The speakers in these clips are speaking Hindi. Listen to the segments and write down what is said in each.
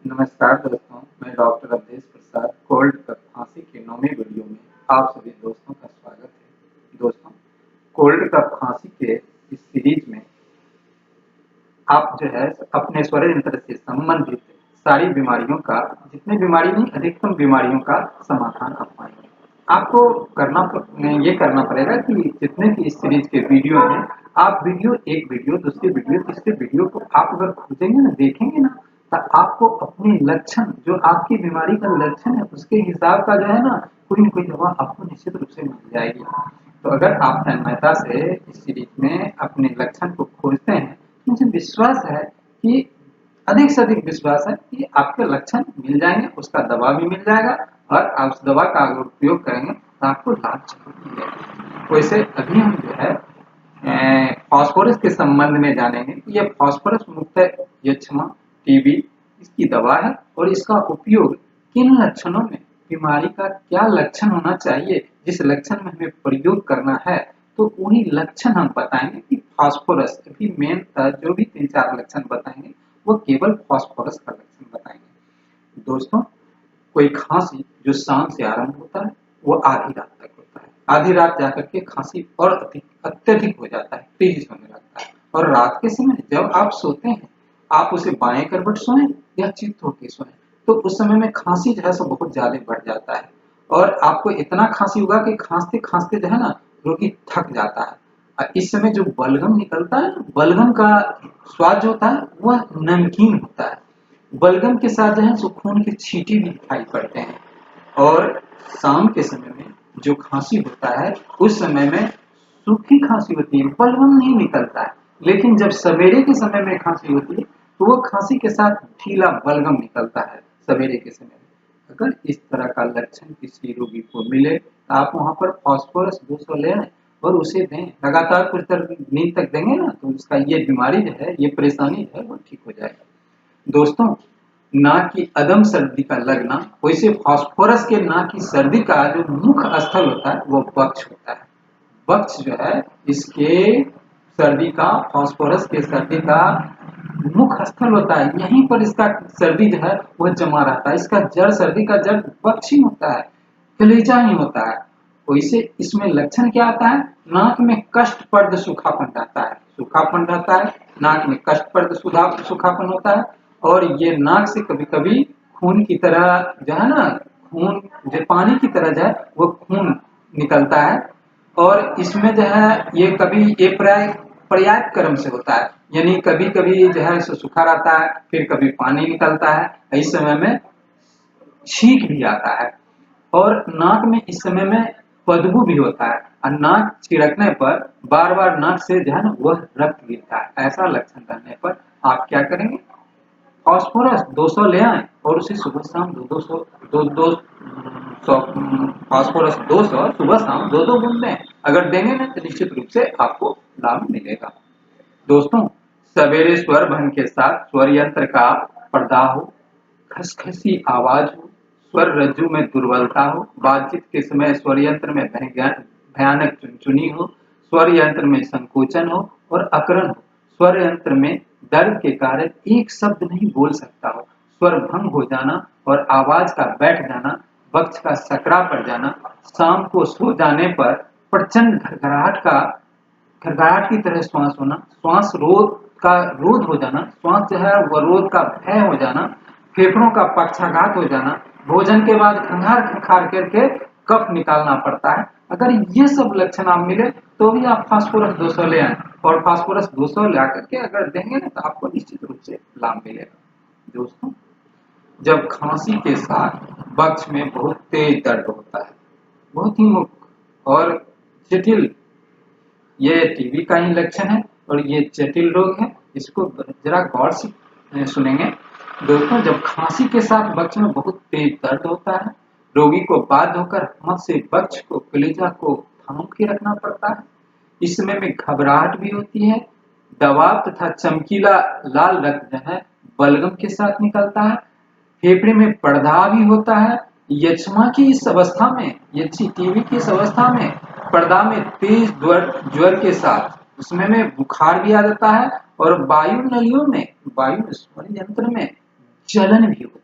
नमस्कार दोस्तों, मैं डॉक्टर अवधेश प्रसाद कोल्ड कफ खांसी के 9वें वीडियो में आप सभी दोस्तों का स्वागत है। दोस्तों, कोल्ड कफ खांसी के इस सीरीज में आप जो है अपने स्वर यंत्र से संबंधित सारी बीमारियों का, जितनी बीमारी नहीं अधिकतम बीमारियों का समाधान आप पाएंगे। आपको ये करना पड़ेगा कि जितने भी इस सीरीज के वीडियो हैं, आप एक वीडियो, दूसरी वीडियो, तीसरी वीडियो को आप अगर खोजेंगे ना, देखेंगे ना, तो आपको अपने लक्षण, जो आपकी बीमारी का लक्षण है, उसके हिसाब का जो है ना, कोई न कोई दवा आपको निश्चित रूप से मिल जाएगी। तो अगर आप तन्मयता से इस सीरीज में अपने लक्षण को खोजते हैं, मुझे विश्वास है कि अधिक से अधिक विश्वास है कि आपके लक्षण मिल जाएंगे, उसका दवा भी मिल जाएगा और आप उस दवा का अगर उपयोग करेंगे तो आपको लाभ जरूर मिलेगा। वैसे अभी हम जो है फास्फोरस के संबंध में जानेंगे कि यह फास्फोरस मुक्त यक्ष्मा टीबी इसकी दवा है और इसका उपयोग किन लक्षणों में, बीमारी का क्या लक्षण होना चाहिए, जिस लक्षण में हमें प्रयोग करना है, तो वही लक्षण हम बताएंगे कि फास्फोरस अभी मेन जो भी 3-4 लक्षण बताएंगे वो केवल फास्फोरस का लक्षण बताएंगे। दोस्तों, कोई खांसी जो शाम से आरंभ होता है वो आधी रात तक होता है। आधी रात जाकर के खांसी और अत्यधिक हो जाता है, तेज होने लगता है। और रात के समय जब आप सोते हैं, आप उसे बाएं करवट सोएं या चित होकर सोएं, तो उस समय में खांसी जो है सो बहुत ज्यादा बढ़ जाता है और आपको इतना खांसी होगा कि खांसते खांसते जो है ना, रोगी थक जाता है। और इस समय जो बलगम निकलता है, बलगम का स्वाद जो होता है वह नमकीन होता है। बलगम के साथ जो है सो खून के छींटे भी दिखाई पड़ते हैं। और शाम के समय में जो खांसी होता है, उस समय में सूखी खांसी होती है, बलगम नहीं निकलता है। लेकिन जब सवेरे के समय में खांसी होती है तो वो खांसी के साथ ढीला बलगम निकलता है सवेरे के समय में। अगर इस तरह का लक्षण किसी रोगी को मिले तो आप वहां पर फास्फोरस 200 ले आए और उसे दें। लगातार कुछ दिन तक देंगे ना, तो उसका ये बीमारी जो है, ये परेशानी जो है वो ठीक हो जाएगा। दोस्तों, नाक की अदम सर्दी का लगना, वैसे फास्फोरस के नाक की सर्दी का जो मुख्य स्थल होता है वो वक्ष होता है। वक्ष जो है इसके सर्दी का, फास्फोरस के सर्दी का मुख्य स्थल होता है। यहीं पर इसका सर्दी जो है वह जमा रहता है। इसका जड़, सर्दी का जड़ वक्ष ही होता है, कलेजा ही होता है। वैसे इसमें लक्षण क्या आता है? नाक में कष्टप्रद सूखापन रहता है, सूखापन रहता है, नाक में कष्टप्रद सूखापन होता है। और ये नाक से कभी कभी खून की तरह जो है ना, खून जो पानी की तरह जो है वो खून निकलता है। और इसमें जो है ये कभी ये पर्याय क्रम से होता है, यानी कभी कभी जो है सूखा रहता है, फिर कभी पानी निकलता है। इस समय में छींक भी आता है और नाक में इस समय में बदबू भी होता है और नाक छिड़कने पर बार बार नाक से जो है ना वह रक्त गिरता है। ऐसा लक्षण रहने पर आप क्या करेंगे? फास्फोरस 200 ले आए और उसे सुबह शाम दो सौ फास्फोरस 200 सुबह शाम दो बूंद दें। अगर देंगे ना तो निश्चित रूप से आपको लाभ मिलेगा। दोस्तों, सवेरे स्वर भंग के साथ स्वर यंत्र का प्रदाह हो, खसखसी आवाज हो, स्वर रज्जु में दुर्बलता हो, बातचीत के समय स्वर यंत्र में भयानक चुनचुनी हो, स्वर यंत्र में संकोचन हो और अकरण हो, स्वर यंत्र में दर्द के कारण एक शब्द नहीं बोल सकता हो, स्वर भंग हो जाना और आवाज का बैठ जाना, वक्ष का सकरा पड़ जाना, शाम को सो जाने पर प्रचंड घरघराहट की तरह श्वास होना, श्वास रोध हो जाना, श्वास जो है वह रोध का भय हो जाना, फेफड़ों का पक्षाघात हो जाना, भोजन के बाद खंगार खंखार करके कफ निकालना पड़ता है। अगर ये सब लक्षण आप मिले तो भी आप फास्फोरस 200 ले आए और फास्फोरस 200 ला करके अगर देंगे ना तो आपको निश्चित रूप से लाभ मिलेगा। दोस्तों, जब खांसी के साथ वक्ष में बहुत तेज दर्द होता है, बहुत ही मुख्य और जटिल, ये टीबी का ही लक्षण है और ये जटिल रोग है। इसको जरा गौर से सुनेंगे। दोस्तों, जब खांसी के साथ वक्ष में बहुत तेज दर्द होता है, रोगी को बाध्य होकर हाथ से वक्ष को, कलेजा को थाम के रखना पड़ता है। इस समय में घबराहट भी होती है, दबाव तथा चमकीला लाल रक्त जो है बलगम के साथ निकलता है, फेफड़े में पर्दा भी होता है। यक्ष्मा की इस अवस्था में, टीबी की इस अवस्था में पर्दा में तेज ज्वर के साथ उसमें में बुखार भी आ जाता है और वायु नलियों में, वायु स्वर यंत्र में जलन भी होती है।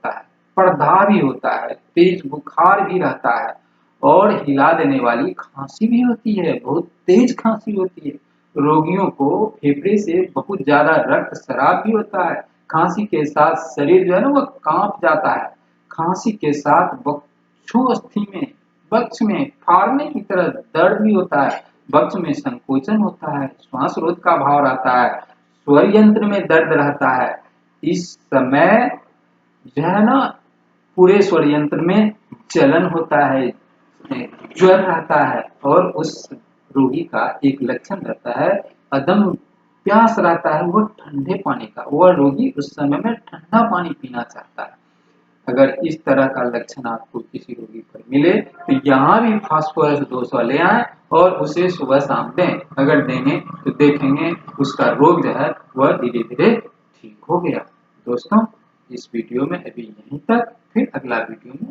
स्पर्धा भी होता है, तेज बुखार भी रहता है और हिला देने वाली खांसी भी होती है, बहुत तेज खांसी होती है। रोगियों को फेफड़े से बहुत ज्यादा रक्त स्राव भी होता है। खांसी के साथ शरीर जो है ना वो कांप जाता है। खांसी के साथ वक्षोस्थि में वक्ष में फाड़ने की तरह दर्द भी होता है। वक्ष में संकोचन होता है, श्वास रोध का भाव रहता है, स्वर यंत्र में दर्द रहता है। इस समय जो है ना पूरे स्वर यंत्र में जलन होता है, ज्वर रहता है और उस रोगी का एक लक्षण रहता है अदम प्यास रहता है, वो ठंडे पानी का। वह रोगी उस समय में ठंडा पानी पीना चाहता है। अगर इस तरह का लक्षण आपको किसी रोगी पर मिले तो यहाँ भी फास्फोरस 200 ले आए और उसे सुबह शाम दें। अगर देंगे तो देखेंगे उसका रोग जो है वह धीरे धीरे ठीक हो गया। दोस्तों, इस वीडियो में अभी यहीं तक, फिर अगला वीडियो में